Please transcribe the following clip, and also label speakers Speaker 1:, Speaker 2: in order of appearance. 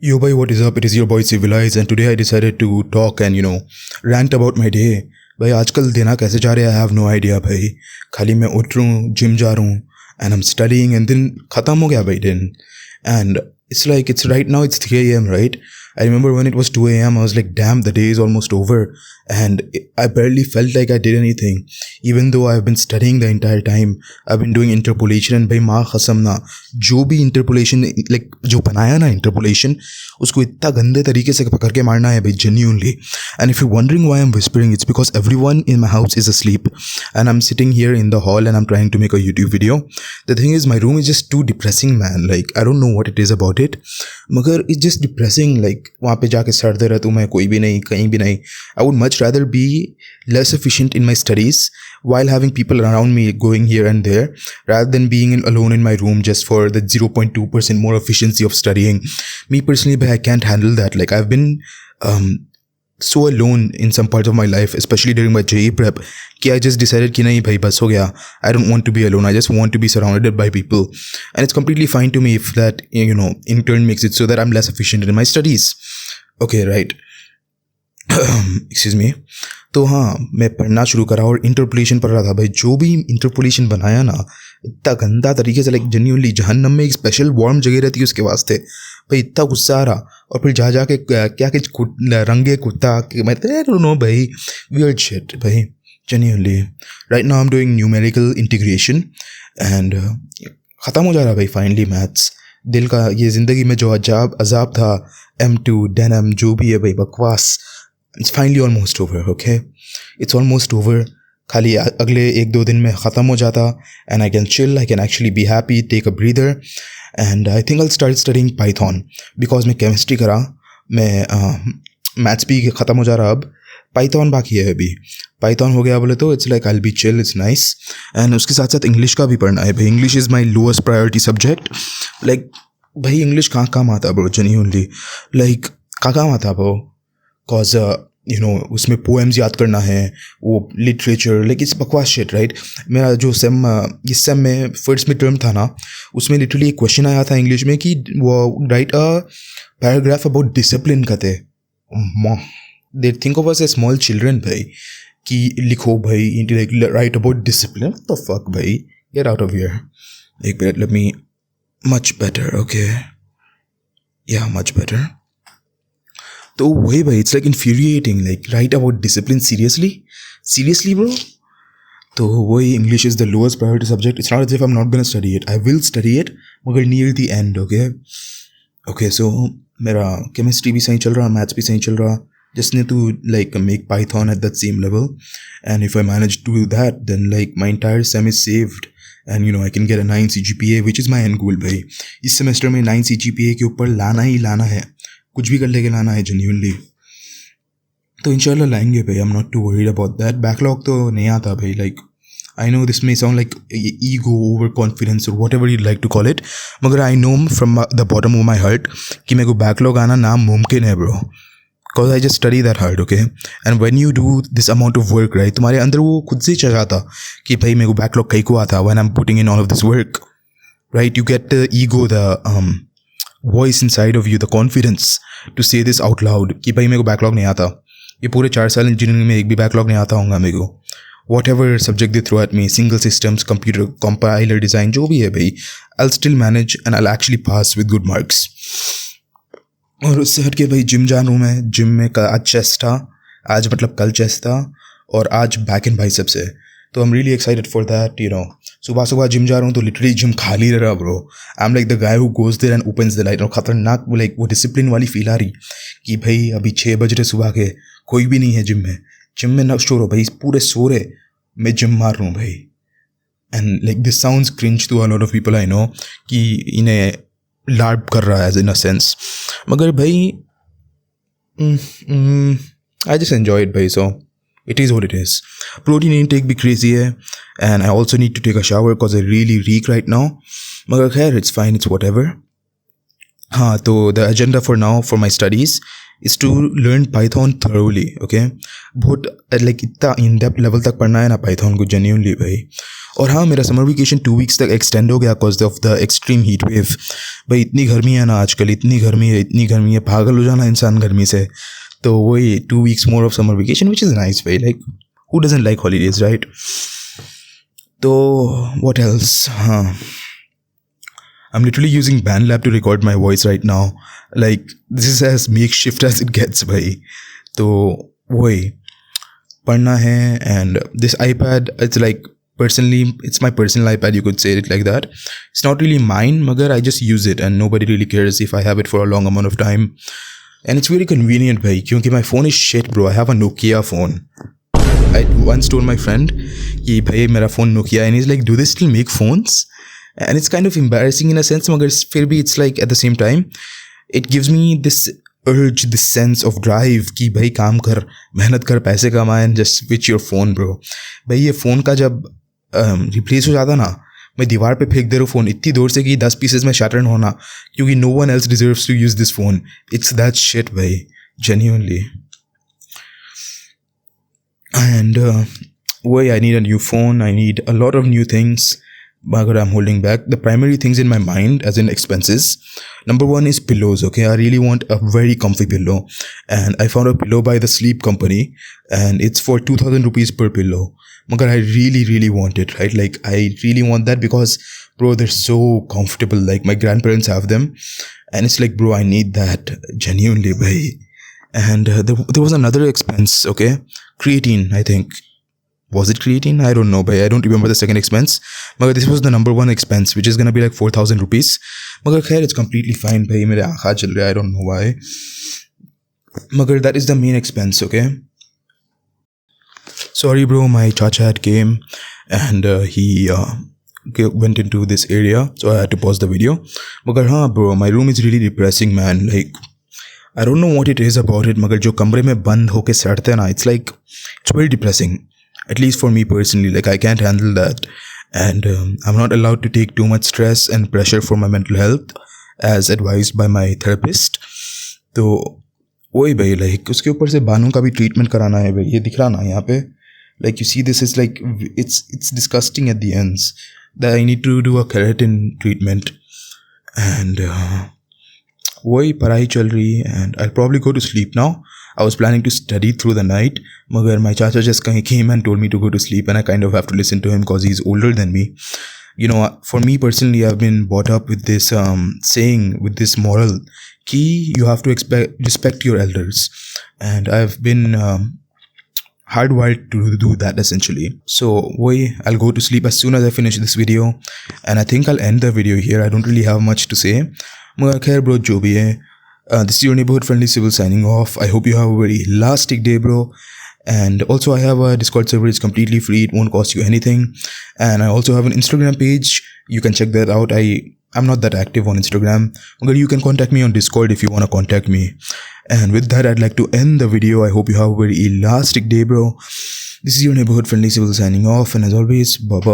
Speaker 1: Yo, boy, what is up? It is your boy Civilize, and today I decided to talk and rant about my day. भाई आजकल देना कैसे जा रहे हैं? I have no idea भाई. खाली मैं उठ रहा हूँ, जिम जा रहा हूँ, and I'm studying, and then खत्म हो गया भाई दिन. And it's like it's right now it's 3 a.m. right? I remember when it was 2 a.m. I was like, damn, the day is almost over, and I barely felt like I did anything, even though I've been studying the entire time. I've been doing interpolation, and भाई माँ कसम ना, जो भी interpolation like जो बनाया ना interpolation, उसको इतना गंदे तरीके से पकड़ के मारना है भाई, genuinely. And if you're wondering why I'm whispering, it's because everyone in my house is asleep, and I'm sitting here in the hall and I'm trying to make a YouTube video. The thing is, my room is just too depressing, man. Like I don't know what it is about it, मगर it's just depressing. Like वहाँ पे जाके सड़ते रहता हूँ मैं, कोई भी नहीं, कहीं भी नहीं. I would much rather be less efficient in my studies while having people around me going here and there, rather than being alone in my room just for the 0.2% more efficiency of studying. Me personally, but I can't handle that. Like I've been so alone in some parts of my life, especially during my JE prep, कि I just decided कि नहीं भाई बस हो गया. I don't want to be alone. I just want to be surrounded by people, and it's completely fine to me if that in turn makes it so that I'm less efficient in my studies. Okay, right. Excuse me. तो हाँ, मैं पढ़ना शुरू करा और interpolation पढ़ रहा था भाई. जो भी इंटरपोलेशन बनाया ना, इतना गंदा तरीके से, लाइक जेन्युइनली जहन्नम में एक स्पेशल वार्म जगह रहती है उसके वास्ते भाई. इतना गुस्सा आ रहा, और फिर जा जाके क्या रंगे कुत्ता, मैं डोंट नो भाई, वियर्ड शिट भाई, genuinely. Right now I am doing numerical integration, and ख़त्म हो जा रहा भाई फाइनली मैथ्स. दिल का ये ज़िंदगी में जो अजाब था, M2 डेनम जो भी है भाई, बकवास, it's finally almost over. Okay, it's almost over. खाली अगले 1-2 दिन में ख़त्म हो जाता, and I can chill, I can actually be happy, take a breather, and I think I'll start studying Python because मैं chemistry करा, मैं maths भी ख़त्म हो जा रहा, अब Python बाकी है. अभी Python हो गया बोले तो it's like I'll be chill, it's nice. and उसके साथ साथ English का भी पढ़ना है भाई. English is my lowest priority subject. like भाई English कहाँ काम आता bro, genuinely, like कहाँ काम आता bro, cause उसमें पोएम्स याद करना है, वो लिटरेचर, लाइक इट्स बकवास शिट, राइट. मेरा जो इस सेम में फर्स्ट मिड टर्म था ना, उसमें लिटरली एक क्वेश्चन आया था इंग्लिश में कि वो write a paragraph about discipline कहते. They think of us as small children भाई, कि लिखो भाई like write about discipline. The fuck भाई, गेट आउट ऑफ हियर. एक minute, let me, much better. Okay, yeah much better. तो वही भाई, it's like infuriating, like write about discipline, seriously bro. तो वही, English is the lowest priority subject. It's not as if I am not gonna study it, I will study it, मगर near the end. Okay, सो मेरा chemistry भी सही चल रहा, maths भी सही चल रहा. Just need to like make Python at that same level, and if I manage to do that, then like my entire sem is saved, and I can get a 9 CGPA, which is my end goal भाई. इस semester में 9 CGPA के ऊपर लाना ही लाना है, कुछ भी कर लेके लाना है जेन्युइनली. तो इंशाल्लाह लाएंगे भाई. I am not too worried about that. Backlog तो नहीं आता भाई. Like I know this may sound like ego, over confidence, और whatever you like to call it, मगर I know from the bottom of my heart कि मेरे को backlog आना नामुमकिन है bro, because I just study that hard. Okay, and when you do this amount of work, right, तुम्हारे अंदर वो खुद से चढ़ाता कि भाई मेरे को बैकलॉग कहीं को आता, when I am putting in all of this work, right. You get the ego, the voice inside of you, the confidence to say this out loud कि भाई मेरे को बैकलॉग नहीं आता. ये पूरे 4 साल इंजीनियरिंग में एक भी बैकलॉग नहीं आता होगा मेरे को. Whatever subject they throw at me, single systems, computer, compiler, design, जो भी है भाई, I'll still manage and I'll actually pass with good marks. और उससे हट के भाई जिम जा रहा हूँ मैं. जिम में आज चेस्ट था, आज मतलब कल चेस्ट था, और आज बैक एंड बाइसेप्स है. तो I am really excited for that. सुबह सुबह जिम जा रहा हूँ तो लिटरली जिम खाली रह रहा bro. I am like the guy who goes there and opens the light. और खतरनाक लाइक वो डिसिप्लिन वाली फील आ रही कि भाई अभी 6 बज रहे सुबह के, कोई भी नहीं है जिम में. जिम में ना शोर हो भाई, पूरे सो रहे, मैं जिम मार रहा हूँ भाई. And like this sounds cringe to a lot of people I know कि इन्हें लार्प कर रहा है एज इन अ सेंस, मगर भाई आई जस्ट एन्जॉय इट भाई. सो it is what it is. Protein intake be crazy hai, and I also need to take a shower because I really reek right now. Magar khair, it's fine, it's whatever. हाँ, तो the agenda for now for my studies is to learn Python thoroughly. Okay, बहुत like इतना in depth level तक पढ़ना है ना Python को genuinely भाई. और हाँ, मेरा समर वेकेशन 2 वीक्स तक एक्सटेंड हो गया because of the extreme heat wave. भाई इतनी गर्मी है ना आजकल, इतनी गर्मी है, पागल हो जाना इंसान गर्मी से। तो वही 2 weeks more of summer vacation which is nice भाई, like who doesn't like holidays right. तो व्हाट एल्स, हाँ, I'm literally using BandLab to record my voice right now. Like this is as makeshift as it gets, भाई। तो वही पढ़ना है, and this iPad, it's like personally, it's my personal iPad, you could say it like that. It's not really mine, मगर I just use it and nobody really cares if I have it for a long amount of time. And it's very convenient, भाई, क्योंकि my phone is shit, bro. I have a Nokia phone. I once told my friend कि भाई मेरा phone Nokia, and he's like, do they still make phones? And it's kind of embarrassing in a sense, मगर फिर भी it's like at the same time it gives me this urge, this sense of drive कि भाई काम कर, मेहनत कर, पैसे कमा, and just switch your phone, bro. भाई ये फ़ोन का जब रिप्लेस हो जाता ना, मैं दीवार पे फेंक दे रहा हूँ फ़ोन इतनी दूर से कि 10 पीसेस में शैटर्न होना, क्योंकि no one else deserves to use this phone. It's that shit, भाई, genuinely. And why I need a new phone, I need a lot of new things. But I'm holding back the primary things in my mind as in expenses. Number one is pillows. Okay, I really want a very comfy pillow, and I found a pillow by the Sleep Company, and it's for 2,000 rupees per pillow. But I really want it, right? Like I really want that because, bro, they're so comfortable. Like my grandparents have them, and it's like, bro, I need that genuinely, bhai. And there was another expense. Okay, creatine, I think. Was it creatine? I don't know, but I don't remember the second expense. But this was the number one expense, which is gonna be like 4,000 rupees. But khair, it's completely fine, bhai. Mere aankha chal raha hai, I don't know why. But that is the main expense, okay? Sorry, bro, my chacha had came and he went into this area, so I had to pause the video. But हाँ, bro, my room is really depressing, man. Like, I don't know what it is about it. मगर जो कमरे में बंद होके सड़ते हैं ना, it's like, it's very depressing. At least for me personally, like I can't handle that, and I'm not allowed to take too much stress and pressure for my mental health as advised by my therapist. तो वही भाई, like उसके ऊपर से बानों का भी treatment कराना है भाई, ये दिख रहा ना यहाँ पे, like you see this is like it's disgusting at the ends that I need to do a keratin treatment, and वही पढ़ाई चल रही, and I'll probably go to sleep now. I was planning to study through the night, magar my chacha just came and told me to go to sleep, and I kind of have to listen to him because he's older than me. You know, for me personally, I've been brought up with this saying, with this moral, ki you have to respect your elders, and I've been hardwired to do that essentially. So I'll go to sleep as soon as I finish this video, and I think I'll end the video here. I don't really have much to say. Magar khair, bro, jo bhi hai. This is your neighborhood friendly civil signing off. I hope you have a very elastic day, bro. And also I have a Discord server. It's completely free. It won't cost you anything. And I also have an Instagram page. You can check that out. I'm not that active on Instagram. But you can contact me on Discord if you want to contact me. And with that, I'd like to end the video. I hope you have a very elastic day, bro. This is your neighborhood friendly civil signing off. And as always, bye.